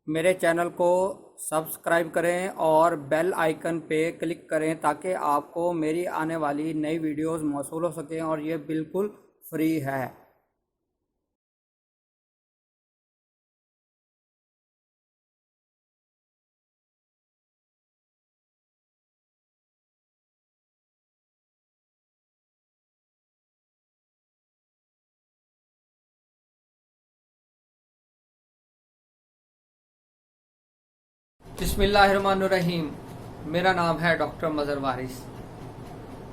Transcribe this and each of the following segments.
मेरे चैनल को सब्सक्राइब करें और बेल आइकन पे क्लिक करें ताकि आपको मेरी आने वाली नई वीडियोस मौसूल हो सकें और ये बिल्कुल फ्री है। बिस्मिल्लाहिर्रहमानिर्रहीम। मेरा नाम है डॉक्टर मज़हर वारिस।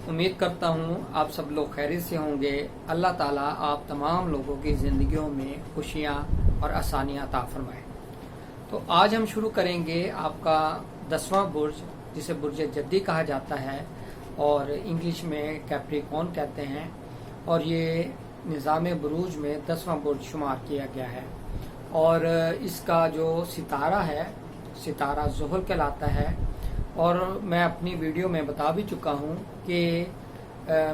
उम्मीद करता हूँ आप सब लोग खैरियत से होंगे। अल्लाह ताला आप तमाम लोगों की ज़िंदगियों में खुशियाँ और आसानियाँ अता फरमाए। तो आज हम शुरू करेंगे आपका 10वां बुर्ज, जिसे बुर्ज जद्दी कहा जाता है और इंग्लिश में कैप्रिकॉर्न कहते हैं, और ये निज़ाम बुरूज में 10वां बुर्ज शुमार किया गया है। और इसका जो सितारा है, सितारा ज़ुहर कहलाता है। और मैं अपनी वीडियो में बता भी चुका हूँ कि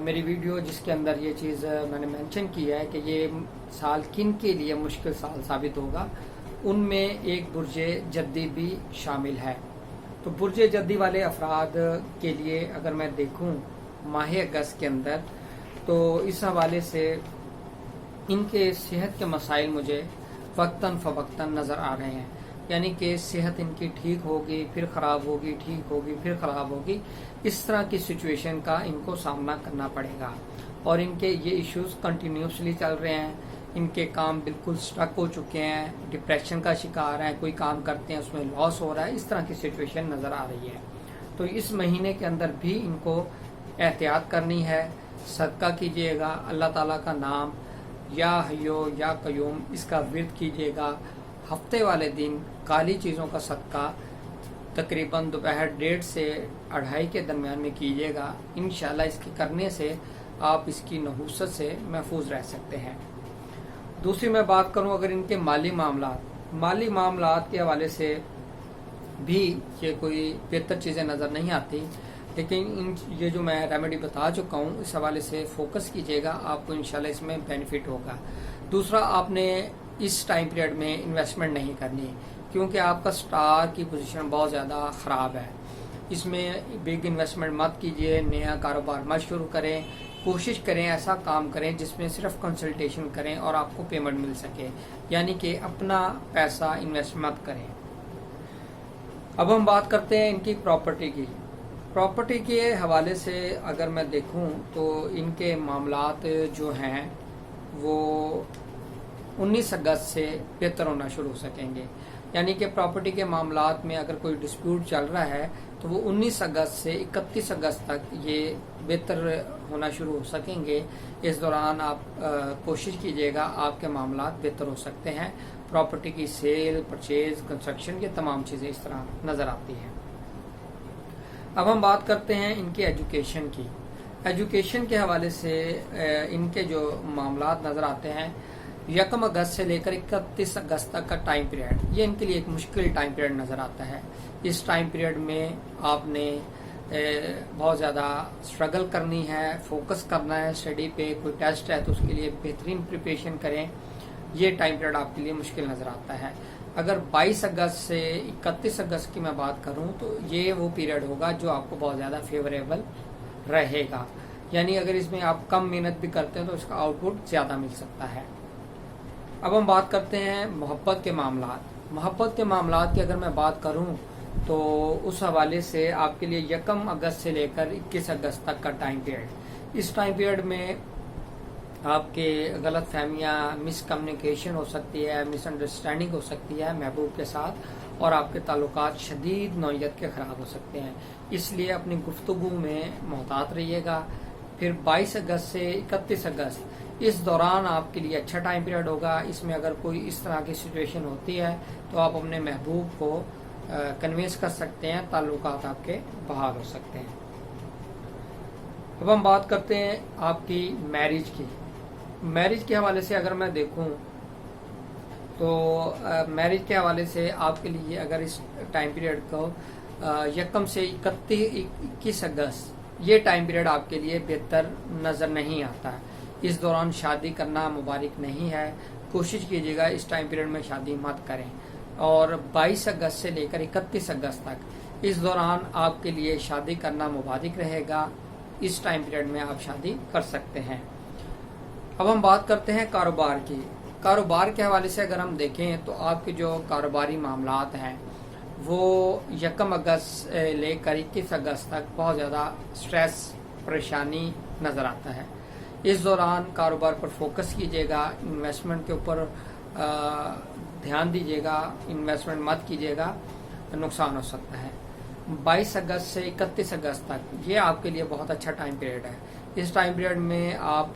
मेरी वीडियो जिसके अंदर ये चीज़ मैंने मेंशन की है कि ये साल किन के लिए मुश्किल साल साबित होगा, उनमें एक बुर्ज जद्दी भी शामिल है। तो बुर्ज जद्दी वाले अफराद के लिए अगर मैं देखूँ माह अगस्त के अंदर, तो इस हवाले से इनके सेहत के मसाइल मुझे वक्तन फ़वक्तन नज़र आ रहे हैं। यानी कि सेहत इनकी ठीक होगी फिर ख़राब होगी, ठीक होगी फिर ख़राब होगी, इस तरह की सिचुएशन का इनको सामना करना पड़ेगा। और इनके ये इश्यूज कंटिन्यूसली चल रहे हैं। इनके काम बिल्कुल स्टक हो चुके हैं, डिप्रेशन का शिकार हैं, कोई काम करते हैं उसमें लॉस हो रहा है, इस तरह की सिचुएशन नज़र आ रही है। तो इस महीने के अंदर भी इनको एहतियात करनी है। सदका कीजिएगा, अल्लाह ताला का नाम या हयो या कयूम इसका विर्द कीजिएगा। हफ्ते वाले दिन काली चीज़ों का सदका तकरीबन दोपहर 1:30 से 2:30 के दरमियान में कीजिएगा। इंशाल्लाह इसके करने से आप इसकी नहूसत से महफूज रह सकते हैं। दूसरी मैं बात करूं अगर इनके माली मामलात के हवाले से भी ये कोई बेहतर चीज़ें नज़र नहीं आती, लेकिन ये जो मैं रेमेडी बता चुका हूँ इस हवाले से फोकस कीजिएगा, आपको इंशाल्लाह इसमें बेनिफिट होगा। दूसरा, आपने इस टाइम पीरियड में इन्वेस्टमेंट नहीं करनी क्योंकि आपका स्टार की पोजीशन बहुत ज़्यादा ख़राब है। इसमें बिग इन्वेस्टमेंट मत कीजिए, नया कारोबार मत शुरू करें। कोशिश करें ऐसा काम करें जिसमें सिर्फ कंसल्टेशन करें और आपको पेमेंट मिल सके, यानी कि अपना पैसा इन्वेस्ट मत करें। अब हम बात करते हैं इनकी प्रॉपर्टी के हवाले से अगर मैं देखूं तो इनके मामलात जो हैं वो 19 अगस्त से बेहतर होना शुरू हो सकेंगे। यानी कि प्रॉपर्टी के मामलात में अगर कोई डिस्प्यूट चल रहा है तो वो 19 अगस्त से 31 अगस्त तक ये बेहतर होना शुरू हो सकेंगे। इस दौरान आप कोशिश कीजिएगा, आपके मामलात बेहतर हो सकते हैं। प्रॉपर्टी की सेल, परचेज, कंस्ट्रक्शन, ये तमाम चीज़ें इस तरह नज़र आती हैं। अब हम बात करते हैं इनकी एजुकेशन के हवाले से इनके जो मामलात नज़र आते हैं, 1 अगस्त से लेकर 31 अगस्त तक का टाइम पीरियड, ये इनके लिए एक मुश्किल टाइम पीरियड नज़र आता है। इस टाइम पीरियड में आपने बहुत ज़्यादा स्ट्रगल करनी है, फोकस करना है स्टडी पे। कोई टेस्ट है तो उसके लिए बेहतरीन प्रिपरेशन करें। ये टाइम पीरियड आपके लिए मुश्किल नज़र आता है। अगर 22 अगस्त से 31 अगस्त की मैं बात करूं तो ये वो पीरियड होगा जो आपको बहुत ज़्यादा फेवरेबल रहेगा। यानी अगर इसमें आप कम मेहनत भी करते हैं तो इसका आउटपुट ज़्यादा मिल सकता है। अब हम बात करते हैं मोहब्बत के मामलात की अगर मैं बात करूं तो उस हवाले से आपके लिए 1 अगस्त से लेकर 21 अगस्त तक का टाइम पीरियड, इस टाइम पीरियड में आपके गलत फहमियाँ, मिसकम्युनिकेशन हो सकती है, मिसअंडरस्टैंडिंग हो सकती है महबूब के साथ, और आपके ताल्लुकात शदीद नौयत के ख़राब हो सकते हैं। इसलिए अपनी गुफ्तगू में मोहतात रहिएगा। फिर 22 अगस्त से 31 अगस्त इस दौरान आपके लिए अच्छा टाइम पीरियड होगा। इसमें अगर कोई इस तरह की सिचुएशन होती है तो आप अपने महबूब को कन्विंस कर सकते हैं, ताल्लुकात आपके बहाल हो सकते हैं। अब हम बात करते हैं आपकी मैरिज के हवाले से अगर मैं देखूं तो मैरिज के हवाले से आपके लिए अगर इस टाइम पीरियड को 1 से 21 अगस्त, ये टाइम पीरियड आपके लिए बेहतर नज़र नहीं आता। इस दौरान शादी करना मुबारक नहीं है। कोशिश कीजिएगा इस टाइम पीरियड में शादी मत करें। और 22 अगस्त से लेकर 31 अगस्त तक इस दौरान आपके लिए शादी करना मुबारिक रहेगा। इस टाइम पीरियड में आप शादी कर सकते हैं। अब हम बात करते हैं कारोबार की। कारोबार के हवाले से अगर हम देखें तो आपके जो कारोबारी मामलात हैं वो 1 अगस्त लेकर 21 अगस्त तक बहुत ज़्यादा स्ट्रेस परेशानी नज़र आता है। इस दौरान कारोबार पर फोकस कीजिएगा, इन्वेस्टमेंट के ऊपर ध्यान दीजिएगा, इन्वेस्टमेंट मत कीजिएगा, नुकसान हो सकता है। 22 अगस्त से 31 अगस्त तक ये आपके लिए बहुत अच्छा टाइम पीरियड है। इस टाइम पीरियड में आप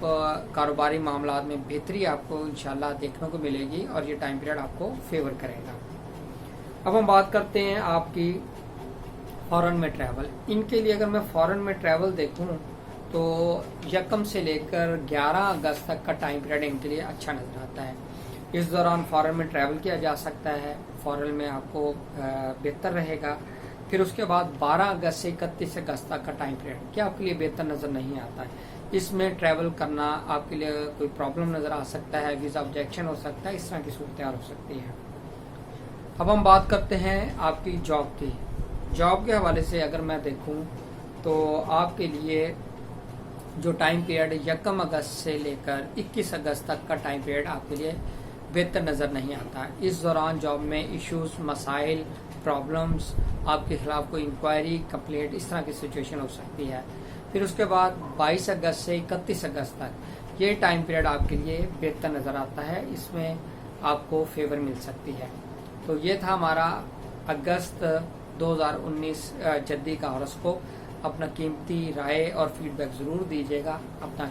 कारोबारी मामलात में बेहतरी आपको इंशाल्लाह देखने को मिलेगी और ये टाइम पीरियड आपको फेवर करेगा। अब हम बात करते हैं आपकी फॉरेन में ट्रैवल। इनके लिए अगर मैं फॉरेन में ट्रैवल देखूं तो 1 से लेकर 11 अगस्त तक का टाइम पीरियड इनके लिए अच्छा नजर आता है। इस दौरान फॉरेन में ट्रैवल किया जा सकता है, फॉरेन में आपको बेहतर रहेगा। फिर उसके बाद 12 अगस्त से 31 अगस्त तक का टाइम पीरियड क्या आपके लिए बेहतर नज़र नहीं आता है। इसमें ट्रैवल करना आपके लिए कोई प्रॉब्लम नज़र आ सकता है, वीज़ा ऑब्जेक्शन हो सकता है, इस तरह की सूरत हो सकती है। अब हम बात करते हैं आपकी जॉब की। जॉब के हवाले से अगर मैं देखूं तो आपके लिए जो टाइम पीरियड 1 अगस्त से लेकर 21 अगस्त तक का टाइम पीरियड आपके लिए बेहतर नज़र नहीं आता। इस दौरान जॉब में इश्यूज, मसाइल, प्रॉब्लम्स, आपके खिलाफ कोई इंक्वायरी, कंप्लेंट, इस तरह की सिचुएशन हो सकती है। फिर उसके बाद 22 अगस्त से 31 अगस्त तक ये टाइम पीरियड आपके लिए बेहतर नज़र आता है, इसमें आपको फेवर मिल सकती है। तो ये था हमारा अगस्त 2019 जद्दी का हॉरोस्कोप। अपना कीमती राय और फीडबैक ज़रूर दीजिएगा। अपना